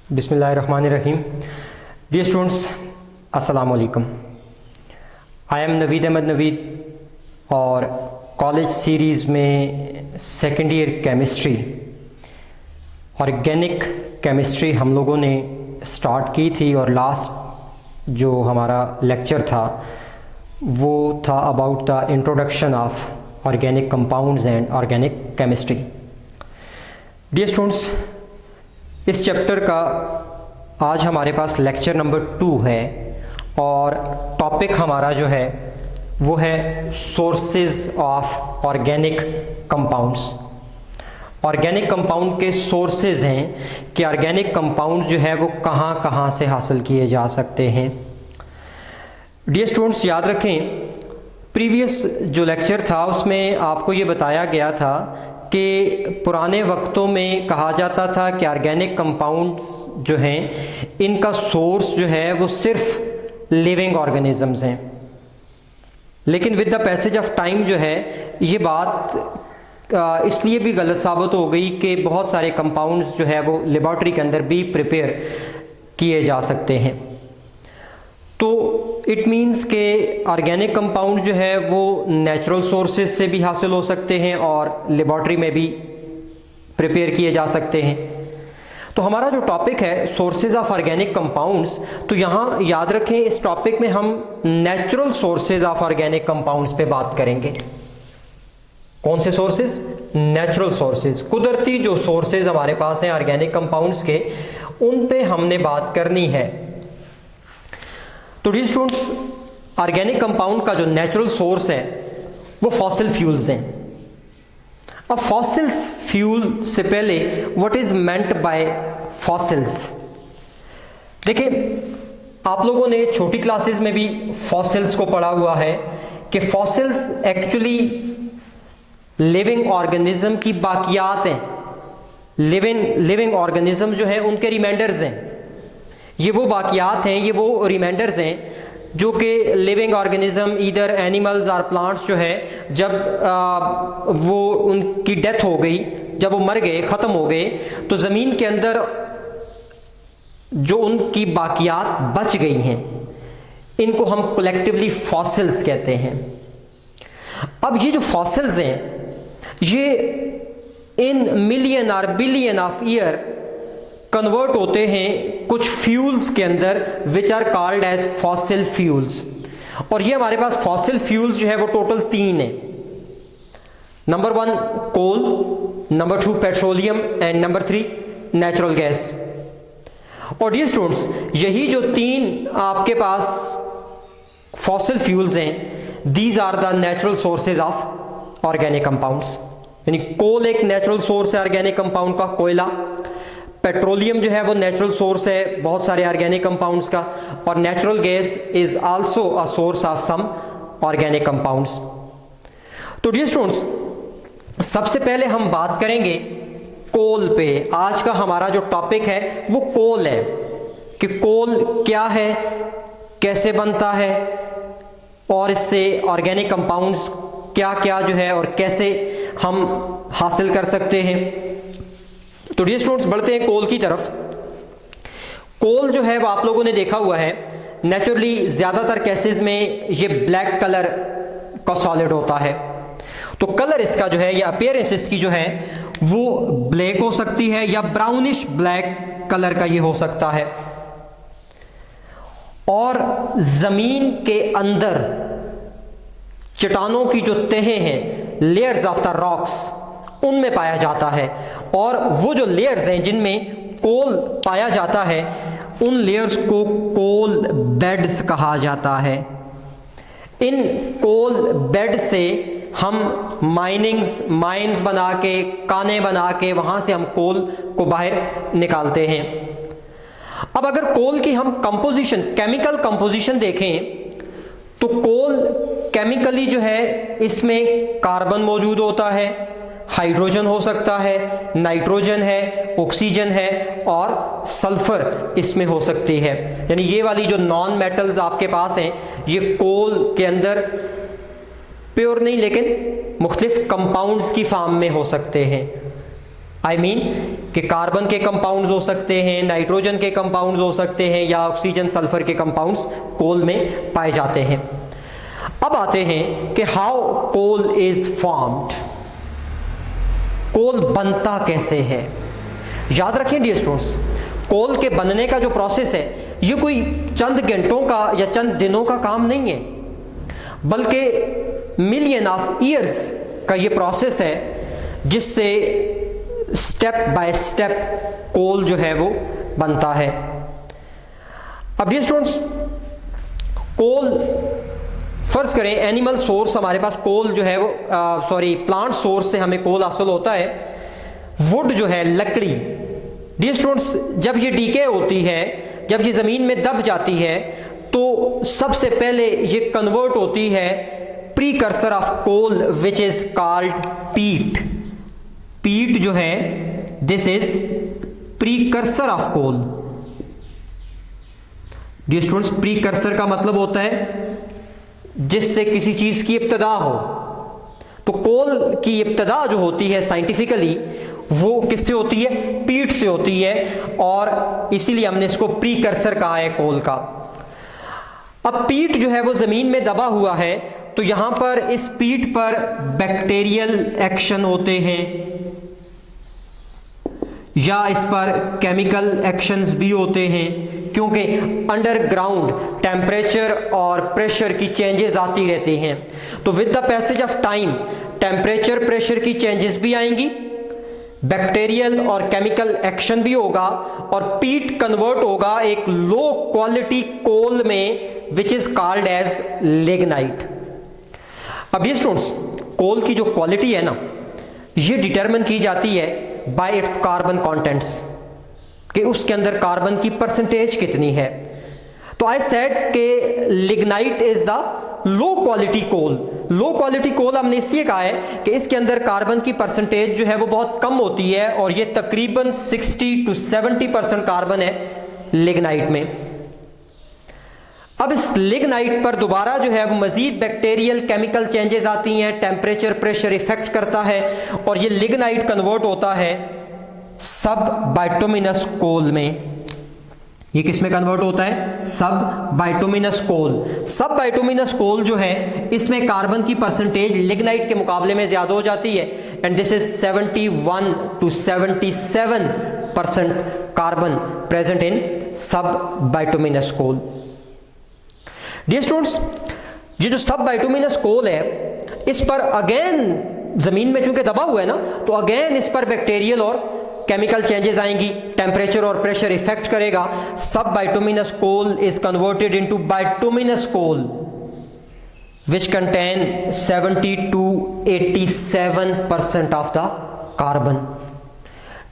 बिस्मिल्लाहिर्रहमानिर्रहीम। Dear students, अस्सलाम वालेकुम। आई एम नवीद अहमद नवीद और कॉलेज सीरीज़ में second year chemistry organic chemistry हम लोगों ने स्टार्ट की थी और लास्ट जो हमारा लेक्चर था वो था about the introduction of organic compounds and organic chemistry. Dear students, इस चैप्टर का आज हमारे पास लेक्चर नंबर 2 है और टॉपिक हमारा जो है वो है sources of organic compounds. Organic compound के सोर्सेज हैं कि ऑर्गेनिक कंपाउंड जो है वो कहाँ कहाँ से हासिल किए जा सकते हैं। डियर स्टूडेंट्स, याद रखें प्रीवियस जो लेक्चर था उसमें आपको ये बताया गया था कि पुराने वक्तों में कहा जाता था कि ऑर्गेनिक कंपाउंड्स जो हैं इनका सोर्स जो है वो सिर्फ लिविंग ऑर्गेनिजम्स हैं, लेकिन with the passage of time जो है ये बात इसलिए भी गलत साबित हो गई कि बहुत सारे कंपाउंड्स जो है वो लेबॉर्ट्री के अंदर भी प्रिपेयर किए जा सकते हैं। तो इट मीन्स के ऑर्गेनिक कंपाउंड जो है वो नेचुरल सोर्सेज से भी हासिल हो सकते हैं और लेबॉर्ट्री में भी प्रिपेयर किए जा सकते हैं। तो हमारा जो टॉपिक है सोर्सेज ऑफ ऑर्गेनिक कंपाउंड्स, तो यहाँ याद रखें इस टॉपिक में हम natural sources of organic compounds पे बात करेंगे। कौन से सोर्सेज? नेचुरल सोर्सेज, कुदरती जो सोर्सेज हमारे पास हैं ऑर्गेनिक कंपाउंड्स के, उन पे हमने बात करनी है। तो डियर स्टूडेंट्स, ऑर्गेनिक कंपाउंड का जो नेचुरल सोर्स है वो फॉसिल फ्यूल्स हैं। अब फॉसिल्स फ्यूल से पहले what is meant by fossils? देखिए, आप लोगों ने छोटी क्लासेस में भी फॉसिल्स को पढ़ा हुआ है कि फॉसिल्स एक्चुअली लिविंग ऑर्गेनिज्म की बाकियात हैं। लिविंग ऑर्गेनिज्म जो है उनके रिमाइंडर्स हैं। ये वो बाकियात हैं, ये वो रिमाइंडर्स हैं जो कि लिविंग ऑर्गेनिज्म ईदर एनिमल्स और प्लांट्स जो है जब वो उनकी डेथ हो गई, जब वो मर गए, ख़त्म हो गए, तो ज़मीन के अंदर जो उनकी बाकियात बच गई हैं इनको हम कलेक्टिवली फॉसिल्स कहते हैं। अब ये जो फॉसिल्स हैं ये इन मिलियन और बिलियन ऑफ ईयर कन्वर्ट होते हैं कुछ फ्यूल्स के अंदर which are called as fossil fuels. और ये हमारे पास फॉसिल फ्यूल्स जो है वो टोटल 3 है। Number 1 coal, number 2 petroleum and number 3 natural gas. और डियर स्टूडेंट्स, यही जो 3 आपके पास फॉसिल फ्यूल्स हैं, these are the natural sources of organic compounds. यानी कोल एक नेचुरल सोर्स है ऑर्गेनिक कंपाउंड का, कोयला। पेट्रोलियम जो है वो नेचुरल सोर्स है बहुत सारे ऑर्गेनिक कंपाउंड्स का, और natural gas is also a source of some organic compounds. तो डियर स्टूडेंट्स, सबसे पहले हम बात करेंगे कोल पे। आज का हमारा जो टॉपिक है वो कोल है कि कोल क्या है, कैसे बनता है और इससे ऑर्गेनिक कंपाउंड्स क्या क्या जो है और कैसे हम हासिल कर सकते हैं। तो डियर स्टूडेंट्स, बढ़ते हैं कोल की तरफ। कोल जो है वो आप लोगों ने देखा हुआ है नेचुरली ज्यादातर केसेस में ये ब्लैक कलर का सॉलिड होता है। तो कलर इसका जो है या अपीयरेंस इसकी जो है वो ब्लैक हो सकती है या ब्राउनिश ब्लैक कलर का ये हो सकता है। और जमीन के अंदर चट्टानों की जो तहें हैं, लेयर्स ऑफ द रॉक्स, उनमें पाया जाता है। और वो जो लेयर्स हैं जिनमें कोल पाया जाता है उन लेयर्स को कोल बेड्स कहा जाता है। इन कोल बेड से हम माइंस बना के, काने बना के वहां से हम कोल को बाहर निकालते हैं। अब अगर कोल की हम कंपोजिशन, केमिकल कंपोजिशन देखें तो कोल केमिकली जो है इसमें कार्बन मौजूद होता है, हाइड्रोजन हो सकता है, नाइट्रोजन है, ऑक्सीजन है और सल्फर इसमें हो सकती है। यानी ये वाली जो नॉन मेटल्स आपके पास हैं ये कोल के अंदर प्योर नहीं लेकिन मुख्तलिफ कंपाउंड्स की फॉर्म में हो सकते हैं। आई मीन कि कार्बन के कंपाउंड्स हो सकते हैं, नाइट्रोजन के कंपाउंड्स हो सकते हैं, या ऑक्सीजन सल्फर के कंपाउंड्स कोल में पाए जाते हैं। अब आते हैं कि हाउ कोल इज फॉर्म्ड, कोल बनता कैसे है। याद रखें डियर स्टूडेंट्स, कोल के बनने का जो प्रोसेस है ये कोई चंद घंटों का या चंद दिनों का काम नहीं है, बल्कि मिलियन ऑफ ईयर्स का ये प्रोसेस है, जिससे स्टेप बाय स्टेप कोल जो है वो बनता है। अब डियर स्टूडेंट्स, कोल फर्ज करें एनिमल सोर्स हमारे पास कोल जो है वो प्लांट सोर्स से हमें कोल हासिल होता है। वुड जो है, लकड़ी, डियर स्टूडेंट्स, जब ये डीके होती है, जब ये जमीन में दब जाती है, तो सबसे पहले ये कन्वर्ट होती है precursor of coal which is called peat. Peat जो है, this is precursor of coal. Dear students, precursor का मतलब होता है जिससे किसी चीज की इब्तदा हो। तो कोल की इब्तदा जो होती है साइंटिफिकली वो किससे होती है? पीट से होती है, और इसीलिए हमने इसको प्रीकर्सर कहा है कोल का। अब पीट जो है वो जमीन में दबा हुआ है, तो यहां पर इस पीट पर बैक्टीरियल एक्शन होते हैं या इस पर केमिकल एक्शंस भी होते हैं, क्योंकि अंडरग्राउंड टेम्परेचर और प्रेशर की चेंजेस आती रहती हैं। तो with the passage of time temperature pressure की चेंजेस भी आएंगी, बैक्टीरियल और केमिकल एक्शन भी होगा, और पीट कन्वर्ट होगा एक लो क्वालिटी कोल में which is called as lignite. अब ये स्टूडेंट्स, कोल की जो क्वालिटी है ना, ये डिटरमिन की जाती है बाय इट्स कार्बन कंटेंट्स, कि उसके अंदर कार्बन की परसेंटेज कितनी है। तो आई सेड कि lignite is the low quality coal. Low quality coal हमने इसलिए कहा है कि इसके अंदर कार्बन की परसेंटेज जो है वो बहुत कम होती है, और ये तकरीबन 60 to 70% कार्बन है लिग्नाइट में। अब इस लिग्नाइट पर दोबारा जो है वो मजीद बैक्टीरियल केमिकल चेंजेस आती हैं, टेम्परेचर प्रेशर इफेक्ट करता है, और ये लिग्नाइट कन्वर्ट होता है सब बाइटुमिनस कोल में। ये किस में कन्वर्ट होता है? सब बाइटुमिनस कोल। सब बाइटुमिनस कोल जो है, इसमें कार्बन की परसेंटेज लिग्नाइट के मुकाबले में ज्यादा हो जाती है, and this is 71 to 77% carbon present in सब बाइटुमिनस कोल। डियर स्टूडेंट्स, ये जो सब बाइटुमिनस कोल है, इस पर अगेन जमीन में चूंकि दबा हुआ है ना, तो अगेन इस पर बैक्टीरियल और केमिकल चेंजेस आएंगी, टेम्परेचर और प्रेशर इफेक्ट करेगा। Sub-bituminous coal is converted into bituminous coal which contain 70 to 87% of the carbon.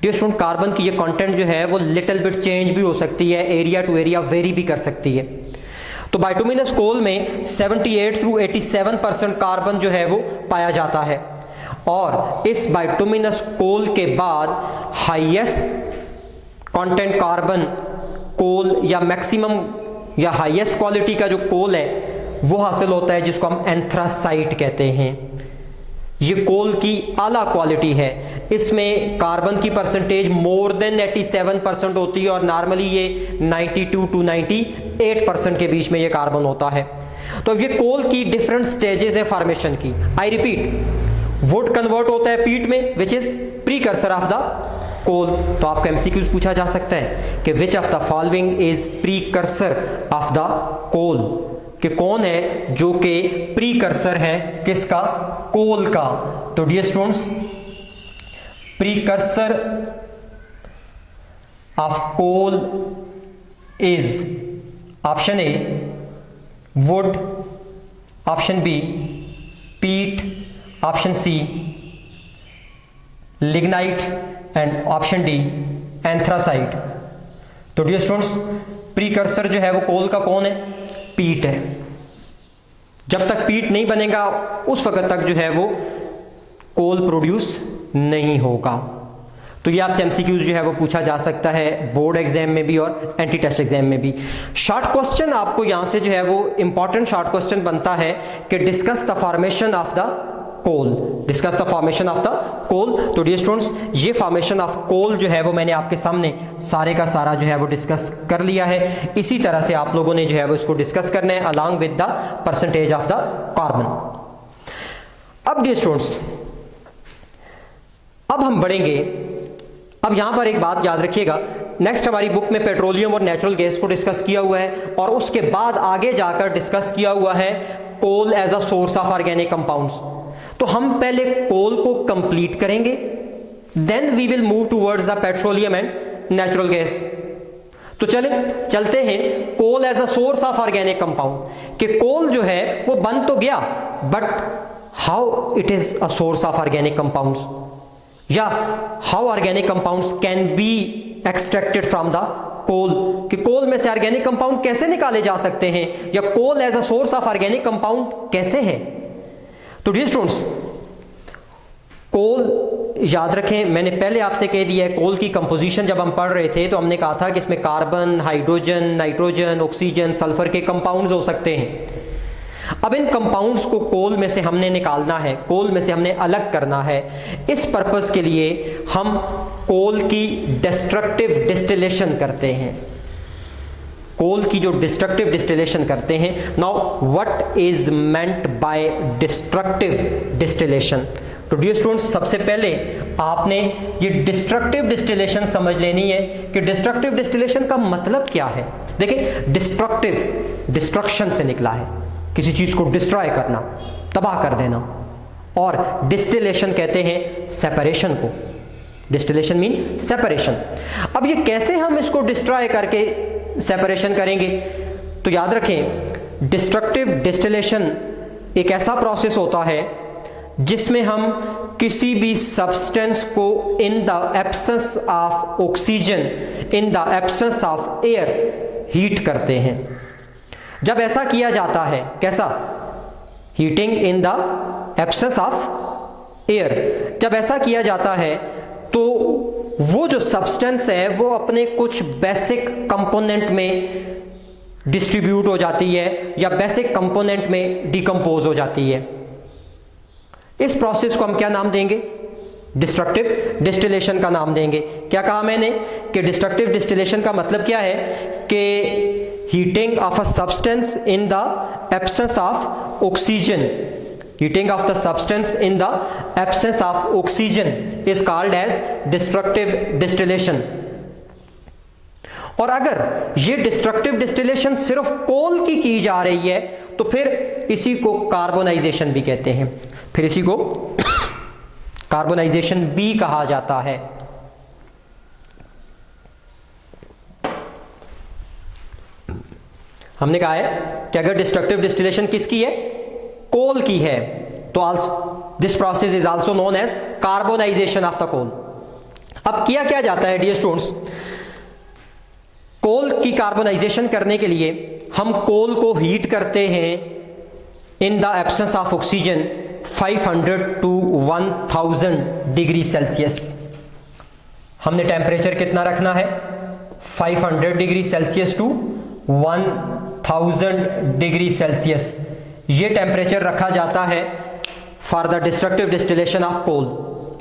Dear student, carbon की ये कंटेंट जो है वो लिटिल बिट चेंज भी हो सकती है, एरिया टू एरिया वेरी भी कर सकती है। तो बाइटुमिनस कोल में 78 to 87% कार्बन जो है वो पाया जाता है, और इस बाइटुमिनस कोल के बाद हाईएस्ट कंटेंट कार्बन कोल या मैक्सिमम या हाईएस्ट क्वालिटी का जो कोल है वो हासिल होता है, जिसको हम एंथ्रासाइट कहते हैं। ये कोल की आला क्वालिटी है, इसमें कार्बन की परसेंटेज मोर देन 87% होती है, और नॉर्मली ये 92 to 98% के बीच में ये कार्बन होता है। तो अब ये कोल की डिफरेंट स्टेजेस है फॉर्मेशन की। आई रिपीट, वुड कन्वर्ट होता है पीट में which is precursor of the coal. तो आपका एमसीक्यूज पूछा जा सकता है कि which of the following is precursor of the coal, कि कौन है जो कि प्रीकर्सर है किसका? कोल का। तो dear students, precursor of coal is option A wood, option B peat, option C lignite, and option D anthracite. तो डियर स्टूडेंट्स, प्रीकर्सर जो है वो कोल का कौन है? पीट है। जब तक पीट नहीं बनेगा उस वक्त तक जो है वो कोल प्रोड्यूस नहीं होगा। तो ये आपसे एमसीक्यूज जो है वो पूछा जा सकता है बोर्ड एग्जाम में भी और एंटी टेस्ट एग्जाम में भी। शॉर्ट क्वेश्चन आपको यहां से जो है वो इंपॉर्टेंट शॉर्ट क्वेश्चन बनता है कि discuss the formation of the coal, discuss the formation of the coal. तो डियर स्टूडेंट्स, ये फॉर्मेशन ऑफ कोल जो है वो मैंने आपके सामने सारे का सारा जो है वो डिस्कस कर लिया है। इसी तरह से आप लोगों ने जो है वो इसको डिस्कस करना है along with the percentage of the carbon. अब डियर स्टूडेंट्स, अब हम बढ़ेंगे। अब यहां पर एक बात याद रखिएगा, नेक्स्ट हमारी बुक में पेट्रोलियम और नेचुरल गैस को डिस्कस किया हुआ है और उसके बाद आगे जाकर डिस्कस किया हुआ है coal as a source of organic compounds. तो हम पहले कोल को कंप्लीट करेंगे, then we will move towards the petroleum and natural gas. तो चलते हैं coal as a source of organic compound, कि कोल जो है वो बन तो गया, but how it is a source of organic compounds, या how organic compounds can be extracted from the coal, कि कोल में से ऑर्गेनिक कंपाउंड कैसे निकाले जा सकते हैं, या coal as a source of organic compound कैसे है। तो डियर स्टूडेंट्स, कोल याद रखें, मैंने पहले आपसे कह दिया है, कोल की कंपोजिशन जब हम पढ़ रहे थे तो हमने कहा था कि इसमें carbon, hydrogen, nitrogen, oxygen, sulphur के कंपाउंड्स हो सकते हैं। अब इन कंपाउंड्स को कोल में से हमने निकालना है, कोल में से हमने अलग करना है। इस पर्पस के लिए हम कोल की डिस्ट्रक्टिव डिस्टिलेशन करते हैं, कोल की जो डिस्ट्रक्टिव डिस्टिलेशन करते हैं। Now what is meant by destructive distillation? तो डियर स्टूडेंट्स, सबसे पहले आपने ये डिस्ट्रक्टिव डिस्टिलेशन समझ लेनी है कि डिस्ट्रक्टिव डिस्टिलेशन का मतलब क्या है। देखिए, डिस्ट्रक्टिव डिस्ट्रक्शन से निकला है, किसी चीज को डिस्ट्रॉय करना, तबाह कर देना, और डिस्टिलेशन कहते हैं सेपरेशन को। Distillation mean separation. अब ये कैसे हम इसको डिस्ट्रॉय करके सेपरेशन करेंगे? तो याद रखें, डिस्ट्रक्टिव डिस्टिलेशन एक ऐसा प्रोसेस होता है जिसमें हम किसी भी सब्सटेंस को इन the absence of oxygen, in the absence of air heat करते हैं। जब ऐसा किया जाता है, कैसा? Heating in the absence of air. जब ऐसा किया जाता है तो वो जो सब्सटेंस है वो अपने कुछ बेसिक कंपोनेंट में डिस्ट्रीब्यूट हो जाती है या बेसिक कंपोनेंट में डिकम्पोज हो जाती है। इस प्रोसेस को हम क्या नाम देंगे? डिस्ट्रक्टिव डिस्टिलेशन का नाम देंगे। क्या कहा मैंने कि डिस्ट्रक्टिव डिस्टिलेशन का मतलब क्या है कि heating of a substance in the absence of oxygen, heating of the substance in the absence of oxygen is called as destructive distillation। और अगर ये डिस्ट्रक्टिव डिस्टिलेशन सिर्फ कोल की जा रही है तो फिर इसी को कार्बोनाइजेशन भी कहते हैं, फिर इसी को कार्बोनाइजेशन भी कहा जाता है। हमने कहा है कि अगर डिस्ट्रक्टिव डिस्टिलेशन किसकी है? कोल की है, तो this process is also known as carbonisation of the coal. अब किया क्या जाता है डियर स्टूडेंट्स? कोल की कार्बोनाइजेशन करने के लिए हम कोल को हीट करते हैं in the absence of oxygen 500 to 1000 degree Celsius. हमने टेम्परेचर कितना रखना है? 500 degree Celsius to 1000 degree Celsius. ये टेम्परेचर रखा जाता है for the destructive distillation of coal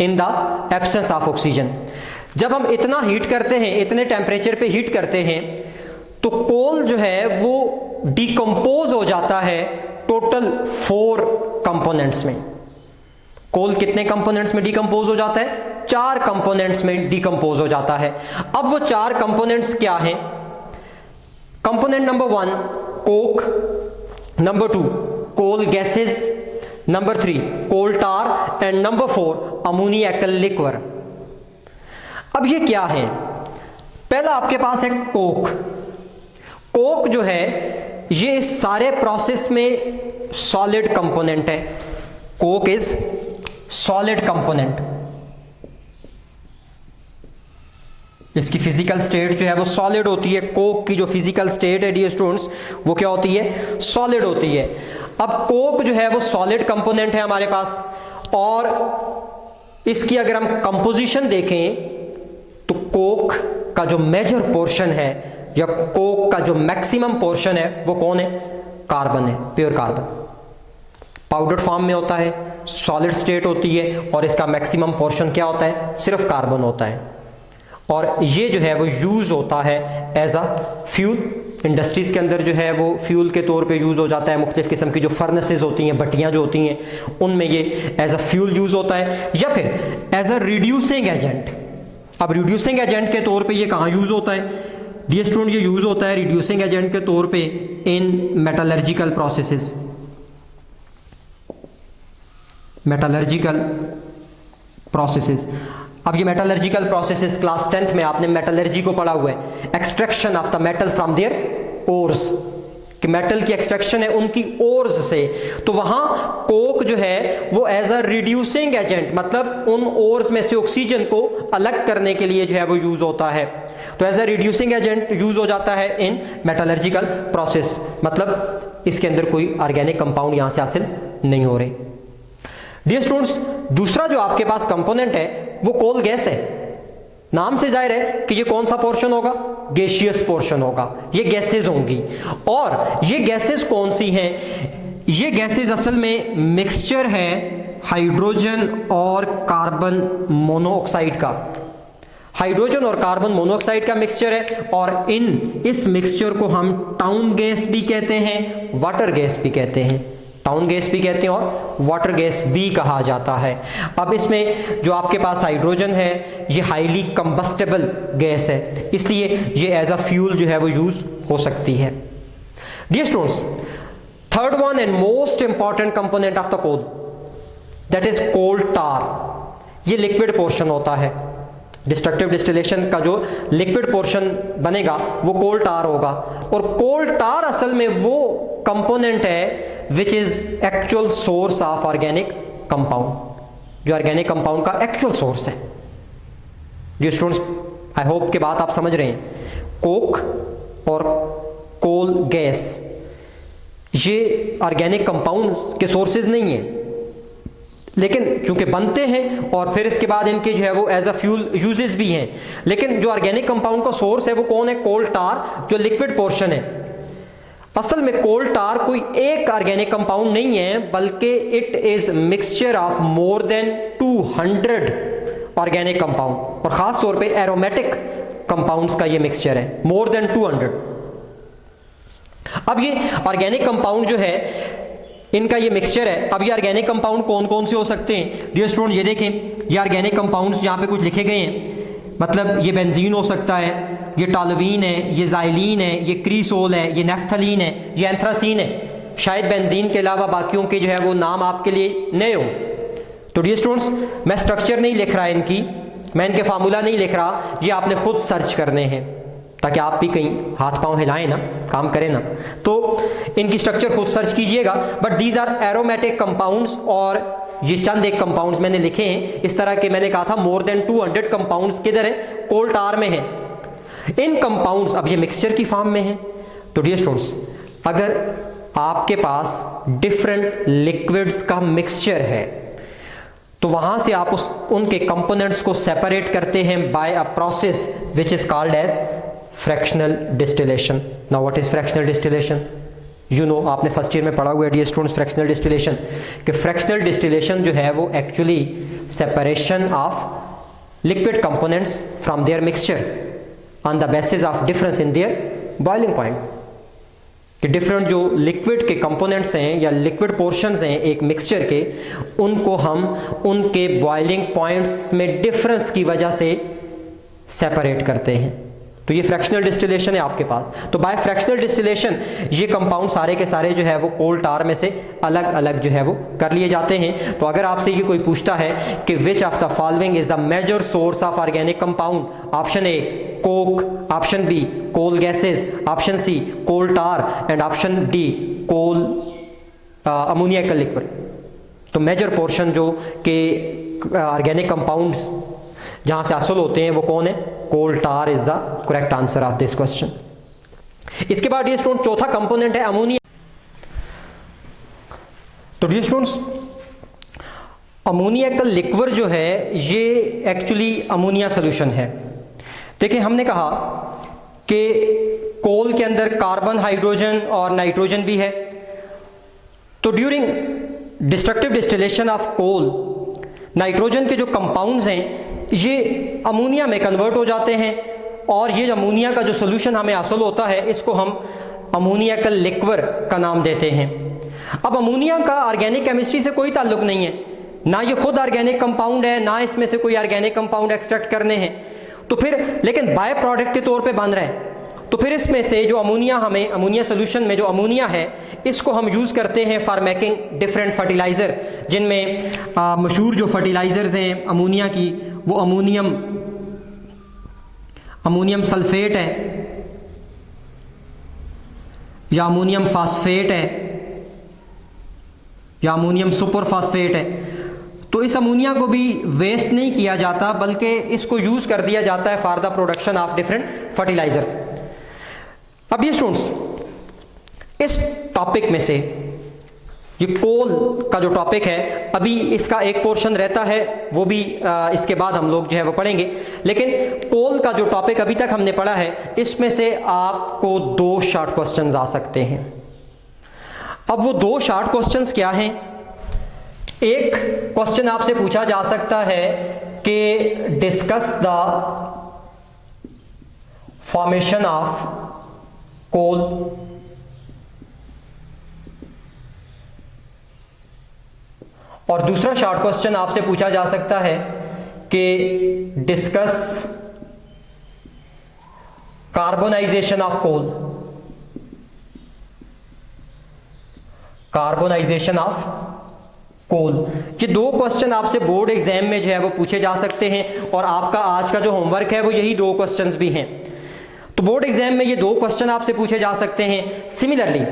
in the absence of oxygen. जब हम इतना हीट करते हैं, इतने टेम्परेचर पे हीट करते हैं, तो कोल जो है वो डिकम्पोज हो जाता है टोटल 4 कंपोनेंट्स में। कोल कितने कंपोनेंट्स में डिकम्पोज हो जाता है? 4 कंपोनेंट्स में डिकम्पोज हो जाता है। अब वो 4 कंपोनेंट्स क्या हैं? Component number 1 coke, number 2 coal gases, number 3 coal tar and number 4 ammoniacal liquor. अब ये क्या है? पहला आपके पास है कोक। कोक जो है ये सारे प्रोसेस में सॉलिड कंपोनेंट है। Coke is solid component. इसकी फिजिकल स्टेट जो है वो सॉलिड होती है। कोक की जो फिजिकल स्टेट है डियर स्टूडेंट्स वो क्या होती है? सॉलिड होती है। अब कोक जो है वो सॉलिड कंपोनेंट है हमारे पास, और इसकी अगर हम कंपोजिशन देखें तो कोक का जो मेजर पोर्शन है या कोक का जो मैक्सिमम पोर्शन है वो कौन है? कार्बन है, प्योर कार्बन। पाउडर फॉर्म में होता है, सॉलिड स्टेट होती है और इसका मैक्सिमम पोर्शन क्या होता है, सिर्फ कार्बन होता है। और ये जो है वो यूज़ होता है एज अ फ्यूल। इंडस्ट्रीज़ के अंदर जो है वो फ्यूल के तौर पे यूज़ हो जाता है। मुख्तलिफ़ किस्म की जो फर्नेसेस होती हैं, भट्टियाँ जो होती हैं, उनमें ये एज अ फ्यूल यूज़ होता है, या फिर एज अ रिड्यूसिंग एजेंट। अब रिड्यूसिंग एजेंट के तौर पे ये कहाँ यूज़ होता है डियर स्टूडेंट, ये यूज़ होता है रिड्यूसिंग एजेंट के तौर पे इन मेटलर्जिकल प्रोसेसेस। मेटलर्जिकल प्रोसेसेस, अब ये मेटलर्जिकल प्रोसेसेस क्लास 10th में आपने मेटलर्जी को पढ़ा हुआ है, extraction of the metal from their ores, कि मेटल की एक्सट्रैक्शन है उनकी ओर्स से। तो वहां कोक जो है वो एज अ रिड्यूसिंग एजेंट, मतलब उन ओर्स में से ऑक्सीजन को अलग करने के लिए जो है वो यूज होता है। तो as a reducing agent use हो जाता है इन मेटलर्जिकल प्रोसेस, मतलब इसके अंदर कोई ऑर्गेनिक कंपाउंड यहां से हासिल नहीं हो रहे। डियर स्टूडेंट्स, दूसरा जो आपके पास कंपोनेंट है वो कोल गैस है। नाम से जाहिर है कि ये कौन सा पोर्शन होगा, गैसियस पोर्शन होगा, ये गैसेज होंगी। और ये गैसेज कौन सी हैं, ये गैसेज असल में मिक्सचर है हाइड्रोजन और कार्बन मोनोऑक्साइड का। हाइड्रोजन और कार्बन मोनोऑक्साइड का मिक्सचर है, और इस मिक्सचर को हम टाउन गैस भी कहते हैं, वाटर गैस भी कहते हैं। टाउन गैस भी कहते हैं और वाटर गैस भी कहा जाता है। अब इसमें जो आपके पास हाइड्रोजन है ये हाईली कंबस्टेबल गैस है, इसलिए ये एज अ फ्यूल जो है वो यूज हो सकती है। Dear students, third one and most important component of the coal, that is coal tar. ये लिक्विड पोर्शन होता है। डिस्ट्रक्टिव डिस्टिलेशन का जो लिक्विड पोर्शन बनेगा वो कोल टार होगा। और कोल टार असल में वो कंपोनेंट है which is actual source of organic compound, जो ऑर्गेनिक कंपाउंड का एक्चुअल सोर्स है। जो स्टूडेंट्स, आई होप के बात आप समझ रहे हैं। कोक और कोल गैस ये ऑर्गेनिक कंपाउंड के सोर्सेज नहीं है, लेकिन चूंकि बनते हैं और फिर इसके बाद इनके जो है वो एज अ फ्यूल यूजेस भी हैं। लेकिन जो ऑर्गेनिक कंपाउंड का सोर्स है वो कौन है, कोल टार, जो लिक्विड पोर्शन है। असल में कोल टार कोई एक ऑर्गेनिक कंपाउंड नहीं है, बल्कि it is mixture of more than 200 organic compound, और खास तौर पे एरोमेटिक कंपाउंड्स का ये मिक्सचर है, मोर देन 200। अब ये ऑर्गेनिक कंपाउंड जो है इनका ये मिक्सचर है। अब ये ऑर्गेनिक कंपाउंड कौन कौन से हो सकते हैं डियर स्टूडेंट, ये देखें, ये ऑर्गेनिक कंपाउंड्स यहाँ पे कुछ लिखे गए हैं। मतलब ये बेंजीन हो सकता है, ये टॉलुवीन है, ये ज़ाइलीन है, ये क्रीसोल है, ये नेफ्थलीन है, ये एंथ्रासीन है। शायद बेंजीन के अलावा बाकियों के जो है वो नाम आपके लिए नए हो। तो डियर स्टूडेंट्स, मैं स्ट्रक्चर नहीं लिख रहा इनकी, मैं इनके फार्मूला नहीं लिख रहा, ये आपने खुद सर्च करने हैं ताकि आप भी कहीं हाथ पांव हिलाएं ना, काम करें ना। तो इनकी स्ट्रक्चर खुद सर्च कीजिएगा। But these are aromatic compounds, और ये चंद एक कंपाउंड्स मैंने लिखे हैं। इस तरह के मैंने कहा था मोर देन 200 कंपाउंड्स किधर है, कोल टार में है। इन कंपाउंड्स, अब ये मिक्सचर की फॉर्म में है। तो डियर स्टूडेंट्स, अगर आपके पास डिफरेंट लिक्विड्स का मिक्सचर है तो वहां से आप उनके कंपोनेंट्स को सेपरेट करते हैं by a process which is called as fractional distillation. Now what is fractional distillation? You know, आपने फर्स्ट ईयर में पढ़ा हुआ है डियर स्टूडेंट्स फ्रैक्शनल डिस्टिलेशन, कि फ्रैक्शनल डिस्टिलेशन जो है वो actually separation of liquid components from their mixture on the basis of difference in their boiling point. कि डिफरेंट जो लिक्विड के कंपोनेंट्स हैं या लिक्विड पोर्शंस हैं एक मिक्सचर के, उनको हम उनके बॉइलिंग पॉइंट्स में डिफरेंस की वजह से सेपरेट करते हैं। तो ये फ्रैक्शनल डिस्टिलेशन है आपके पास। तो बाय फ्रैक्शनल डिस्टिलेशन ये कंपाउंड सारे के सारे जो है वो कोल टार में से अलग अलग जो है वो कर लिए जाते हैं। तो अगर आपसे ये कोई पूछता है कि which of the following is the major source of organic compound, option A coke, option B coal gases, option C coal tar and option D coal ammonia liquid. तो मेजर पोर्शन जो के ऑर्गेनिक कंपाउंड्स जहां से हासिल होते हैं वो कौन है, coal tar is the correct answer of this question. इसके बाद ये स्टूडेंट चौथा कंपोनेंट है अमोनिया। तो डियर स्टूडेंट्स, अमोनिया का लिक्विड जो है ये एक्चुअली अमोनिया सोल्यूशन है। देखिए, हमने कहा कि कोल के अंदर कार्बन, हाइड्रोजन और नाइट्रोजन भी है। तो during destructive distillation of coal, nitrogen के जो कंपाउंड्स हैं ये अमोनिया में कन्वर्ट हो जाते हैं और ये अमोनिया का जो सोल्यूशन हमें हासिल होता है इसको हम अमोनियकल लिक्वर का नाम देते हैं। अब अमोनिया का ऑर्गेनिक केमिस्ट्री से कोई ताल्लुक नहीं है, ना ये खुद ऑर्गेनिक कंपाउंड है, ना इसमें से कोई ऑर्गेनिक कंपाउंड एक्सट्रैक्ट करने हैं, तो फिर लेकिन बाय प्रोडक्ट के तौर पे बन रहा है। तो फिर इसमें से जो अमोनिया, हमें अमोनिया सोल्यूशन में जो अमोनिया है इसको हम यूज़ करते हैं फॉर मेकिंग डिफरेंट फर्टिलाइज़र, जिनमें मशहूर जो फर्टिलाइज़र्स हैं अमोनिया की वो अमोनियम सल्फेट है या अमोनियम फास्फेट है या अमोनियम सुपर फास्फेट है। तो इस अमोनिया को भी वेस्ट नहीं किया जाता बल्कि इसको यूज़ कर दिया जाता है for the production of different fertiliser. अब ये स्टूडेंट्स, इस टॉपिक में से ये कोल का जो टॉपिक है अभी इसका एक पोर्शन रहता है, वो भी इसके बाद हम लोग जो है वो पढ़ेंगे, लेकिन कोल का जो टॉपिक अभी तक हमने पढ़ा है इसमें से आपको 2 शॉर्ट क्वेश्चंस आ सकते हैं। अब वो 2 शॉर्ट क्वेश्चंस क्या हैं? एक क्वेश्चन आपसे पूछा जा सकता है कि discuss the formation of coal, और दूसरा शॉर्ट क्वेश्चन आपसे पूछा जा सकता है कि discuss carbonisation of coal, carbonisation of coal. ये 2 क्वेश्चन आपसे बोर्ड एग्जाम में जो है वो पूछे जा सकते हैं और आपका आज का जो होमवर्क है वो यही 2 क्वेश्चंस भी हैं। तो बोर्ड एग्जाम में ये 2 क्वेश्चन आपसे पूछे जा सकते हैं। सिमिलरली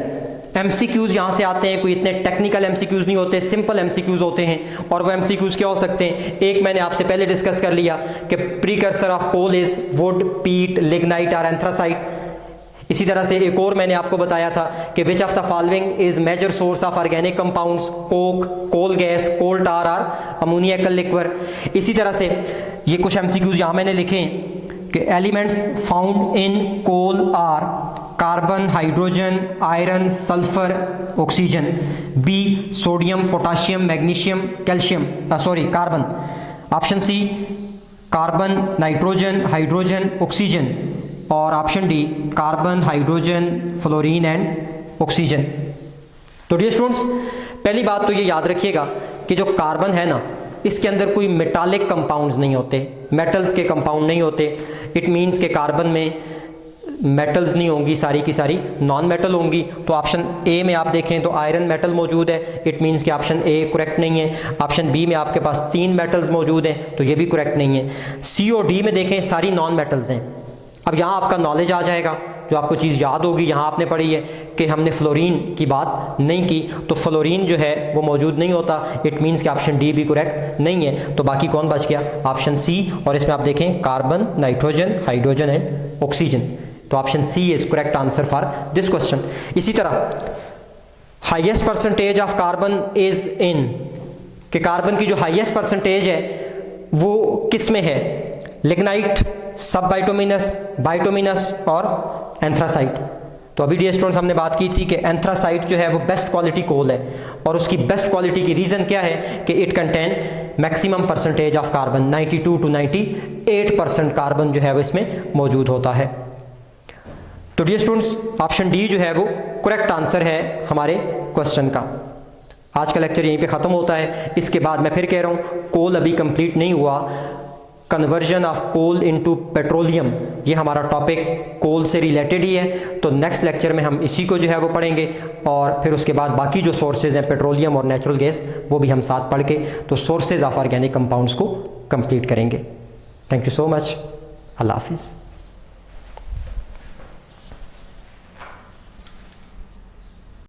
एमसीक्यूज यहाँ से आते हैं, कोई इतने टेक्निकल एमसीक्यूज नहीं होते, सिंपल एमसीक्यूज होते हैं। और वो एमसीक्यूज क्या हो सकते हैं? एक मैंने आपसे पहले डिस्कस कर लिया कि precursor of coal is wood, peat, lignite और एंथ्रासाइट। इसी तरह से एक और मैंने आपको बताया था कि which of the following is major source of organic compounds, coke, coal gas, coal tar और अमोनियकल लिक्वर। इसी तरह से ये कुछ एमसीक्यूज यहाँ मैंने लिखे हैं कि elements found in coal are carbon, hydrogen, iron, sulphur, oxygen. B sodium, potassium, magnesium, calcium, carbon. Option C carbon, nitrogen, hydrogen, oxygen. और option D carbon, hydrogen, fluorine and oxygen. तो डियर स्टूडेंट्स, पहली बात तो ये याद रखिएगा कि जो कार्बन है ना इसके अंदर कोई मेटालिक कंपाउंड्स नहीं होते, मेटल्स के कंपाउंड नहीं होते। इट मीन्स के कार्बन में मेटल्स नहीं होंगी, सारी की सारी नॉन मेटल होंगी। तो ऑप्शन ए में आप देखें तो आयरन मेटल मौजूद है, इट मीन्स कि ऑप्शन ए करेक्ट नहीं है। ऑप्शन बी में आपके पास 3 मेटल्स मौजूद हैं तो ये भी करेक्ट नहीं है। सी और डी में देखें सारी नॉन मेटल्स हैं। अब यहाँ आपका नॉलेज आ जाएगा, जो आपको चीज़ याद होगी, यहाँ आपने पढ़ी है कि हमने फ्लोरीन की बात नहीं की, तो फ्लोरीन जो है वो मौजूद नहीं होता। इट मीन्स कि ऑप्शन डी भी करेक्ट नहीं है। तो बाकी कौन बच गया? Option C. और इसमें आप देखें carbon, nitrogen, hydrogen and oxygen. तो option C is correct answer for this question. इसी तरह highest percentage of carbon is in, कि कार्बन की जो हाईएस्ट परसेंटेज है वो किस में है? लिग्नाइट, सब बाइटोमिनस, बाइटोमिनस और एंथ्रासाइट। तो अभी डियर स्टूडेंट्स हमने बात की थी कि एंथ्रासाइट जो है वो बेस्ट क्वालिटी कोल है, और उसकी बेस्ट क्वालिटी की रीज़न क्या है कि it contain maximum percentage of carbon, 92 to 98% carbon जो है वो इसमें मौजूद होता है। तो डियर स्टूडेंट्स, ऑप्शन डी जो है वो करेक्ट आंसर है हमारे क्वेश्चन का। आज का लेक्चर यहीं पे ख़त्म होता है। इसके बाद मैं फिर कह रहा हूँ, कोल अभी कंप्लीट नहीं हुआ। Conversion of coal into petroleum, ये हमारा टॉपिक कोल से रिलेटेड ही है। तो नेक्स्ट लेक्चर में हम इसी को जो है वो पढ़ेंगे, और फिर उसके बाद बाकी जो सोर्सेज हैं पेट्रोलियम और नेचुरल गैस, वो भी हम साथ पढ़ के तो सोर्सेज ऑफ ऑर्गेनिक कंपाउंड्स को कंप्लीट करेंगे। Thank you so much. अल्लाह हाफिज़।